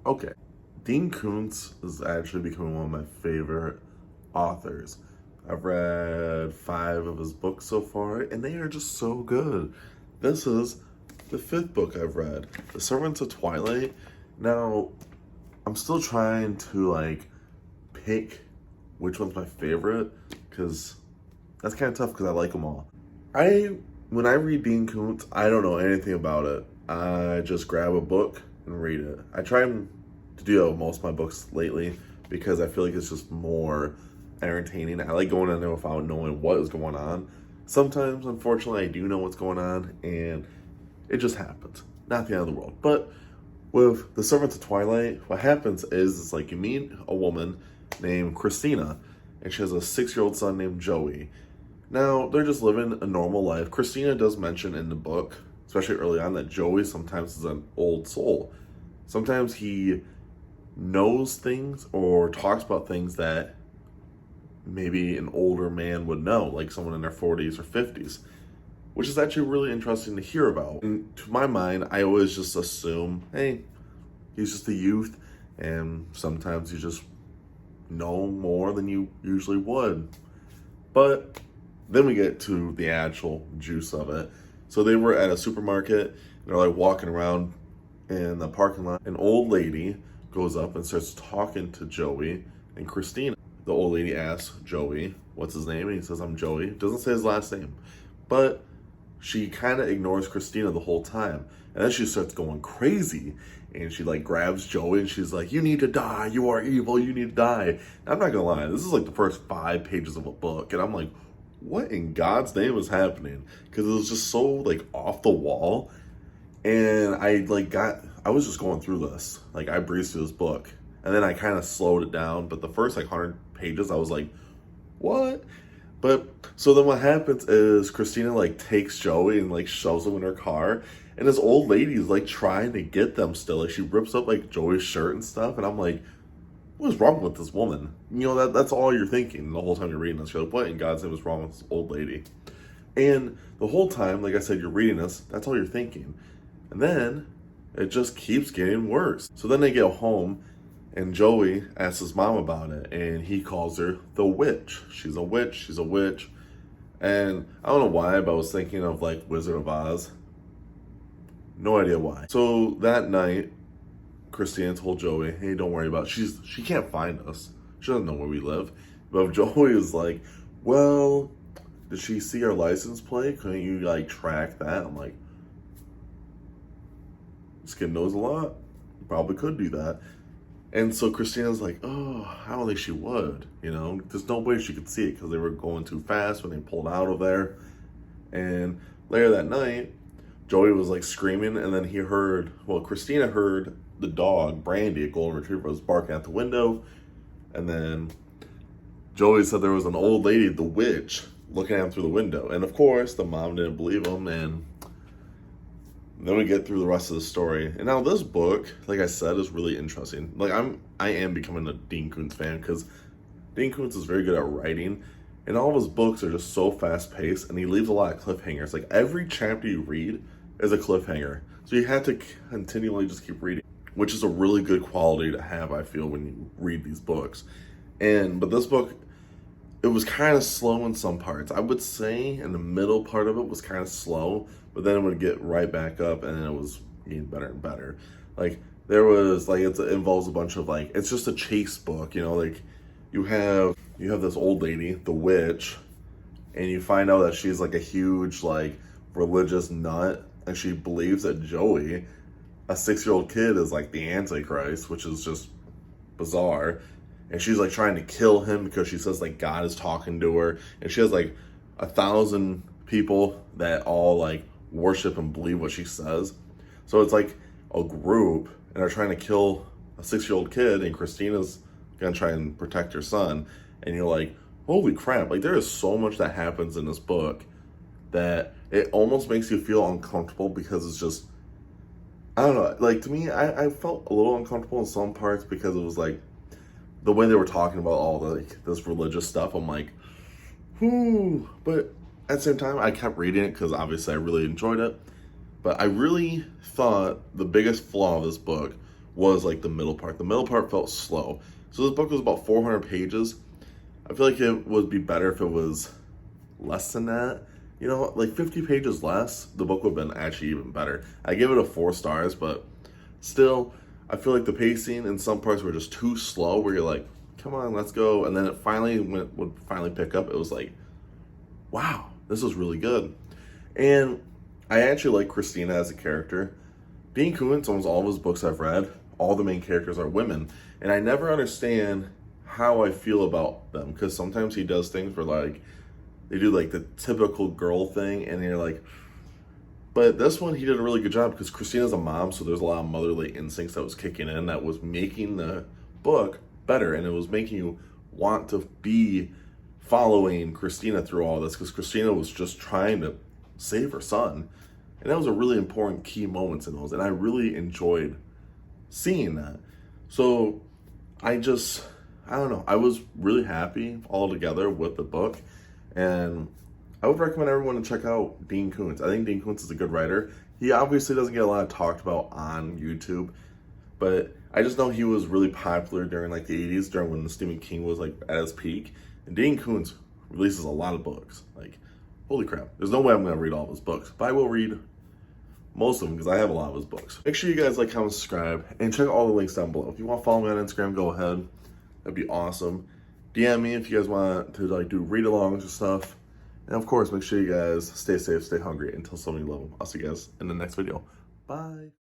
Okay, Dean Koontz is actually becoming one of my favorite authors. I've read 5 of his books so far, and they are just so good. This is the 5th book I've read, The Servants of Twilight. Now, I'm still trying to pick which one's my favorite, because that's kind of tough because I like them all. When I read Dean Koontz, I don't know anything about it. I just grab a book and read it. I try to do that with most of my books lately because I feel like it's just more entertaining. I like going in there without knowing what is going on. Sometimes, unfortunately, I do know what's going on, and it just happens. Not the end of the world. But with The Servants of Twilight, what happens is it's like you meet a woman named Christina, and she has a 6-year-old son named Joey. Now, they're just living a normal life. Christina does mention in the book, especially early on, that Joey sometimes is an old soul. Sometimes he knows things or talks about things that maybe an older man would know, like someone in their 40s or 50s, which is actually really interesting to hear about. And to my mind, I always just assume, hey, he's just a youth, and sometimes you just know more than you usually would. But then we get to the actual juice of it. So they were at a supermarket, and they're walking around in the parking lot. An old lady goes up and starts talking to Joey and Christina. The old lady asks Joey, what's his name? And he says, I'm Joey. Doesn't say his last name. But she kind of ignores Christina the whole time. And then she starts going crazy. And she grabs Joey and she's like, you need to die. You are evil. You need to die. And I'm not going to lie. This is the first 5 pages of a book. And I'm like, what in God's name is happening? Because it was just so off the wall. And I was just going through this. I breezed through this book. And then I kind of slowed it down. But the first 100 pages, I was like, what? But so then what happens is Christina takes Joey and shoves him in her car. And this old lady is trying to get them still. She rips up Joey's shirt and stuff. And I'm like, what is wrong with this woman? That's all you're thinking the whole time you're reading this. You're like, what in God's name is wrong with this old lady? And the whole time, like I said, you're reading this, that's all you're thinking. And then it just keeps getting worse. So then they get home, and Joey asks his mom about it, and he calls her the witch. She's a witch, she's a witch. And I don't know why, but I was thinking of Wizard of Oz. No idea why. So that night, Christina told Joey, hey, don't worry about it. She can't find us. She doesn't know where we live. But Joey is like, well, did she see our license plate? Couldn't you track that? I'm like, this kid knows a lot. Probably could do that. And so Christina's like, oh, I don't think she would. There's no way she could see it because they were going too fast when they pulled out of there. And later that night, Joey was screaming, and then Christina heard the dog, Brandy, a golden retriever, was barking at the window. And then Joey said there was an old lady, the witch, looking at him through the window. And of course, the mom didn't believe him, and then we get through the rest of the story. And now this book, like I said, is really interesting. I am becoming a Dean Koontz fan because Dean Koontz is very good at writing, and all of his books are just so fast-paced, and he leaves a lot of cliffhangers. Every chapter you read is a cliffhanger. So you have to continually just keep reading, which is a really good quality to have, I feel, when you read these books. But this book, it was kind of slow in some parts. I would say in the middle part of it was kind of slow, but then it would get right back up, and it was getting better and better. There was, it involves a bunch of, it's just a chase book, you have this old lady, the witch, and you find out that she's, a huge, religious nut, and she believes that Joey, a 6-year-old kid, is the Antichrist, which is just bizarre. And she's trying to kill him because she says God is talking to her, and she has 1,000 people that all worship and believe what she says. So it's a group, and they're trying to kill a 6-year-old kid, and Christina's gonna try and protect her son. And you're like, holy crap, there is so much that happens in this book that it almost makes you feel uncomfortable because it's just, I don't know, to me, I felt a little uncomfortable in some parts because it was the way they were talking about all this religious stuff. I'm like, whoo. But at the same time, I kept reading it because obviously I really enjoyed it. But I really thought the biggest flaw of this book was like the middle part. The middle part felt slow. So this book was about 400 pages. I feel like it would be better if it was less than that. You know, like 50 pages less, the book would have been actually even better. I give it a 4 stars, but still, I feel like the pacing in some parts were just too slow, where you're like, come on, let's go. And then it finally, when it would finally pick up, it was like, wow, this was really good. And I actually like Christina as a character. Dean Koontz, almost all of his books I've read, all the main characters are women. And I never understand how I feel about them, because sometimes he does things where like, they do like the typical girl thing, and you're like, but this one he did a really good job, because Christina's a mom, so there's a lot of motherly instincts that was kicking in that was making the book better, and it was making you want to be following Christina through all this, because Christina was just trying to save her son, and that was a really important key moments in those, and I really enjoyed seeing that. So I don't know, I was really happy all together with the book. And I would recommend everyone to check out Dean Koontz. I think Dean Koontz is a good writer. He obviously doesn't get a lot talked about on YouTube, but I just know he was really popular during like the 80s, during when Stephen King was like at his peak. And Dean Koontz releases a lot of books. Like, holy crap. There's no way I'm going to read all of his books, but I will read most of them because I have a lot of his books. Make sure you guys like, comment, subscribe, and check all the links down below. If you want to follow me on Instagram, go ahead. That'd be awesome. DM me if you guys want to like do read-alongs or stuff. And of course, make sure you guys stay safe, stay hungry, and tell somebody you love them. I'll see you guys in the next video. Bye.